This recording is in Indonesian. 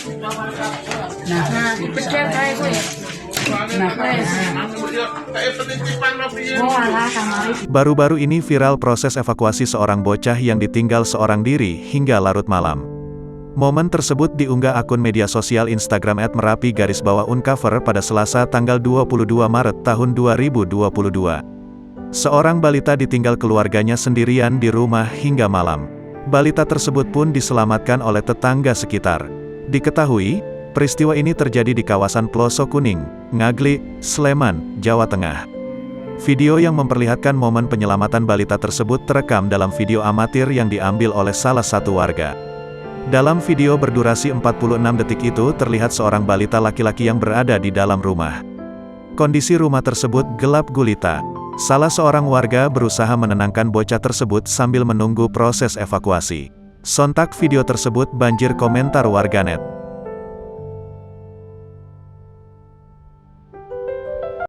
Nah, dipencet kayak gue ya. Baru-baru ini viral proses evakuasi seorang bocah yang ditinggal seorang diri hingga larut malam. Momen tersebut diunggah akun media sosial Instagram @merapi_uncover pada Selasa tanggal 22 Maret tahun 2022. Seorang balita ditinggal keluarganya sendirian di rumah hingga malam. Balita tersebut pun diselamatkan oleh tetangga sekitar. Diketahui, peristiwa ini terjadi di kawasan Plosok Kuning, Ngaglik, Sleman, Jawa Tengah. Video yang memperlihatkan momen penyelamatan balita tersebut terekam dalam video amatir yang diambil oleh salah satu warga. Dalam video berdurasi 46 detik itu terlihat seorang balita laki-laki yang berada di dalam rumah. Kondisi rumah tersebut gelap gulita. Salah seorang warga berusaha menenangkan bocah tersebut sambil menunggu proses evakuasi. Sontak video tersebut banjir komentar warganet.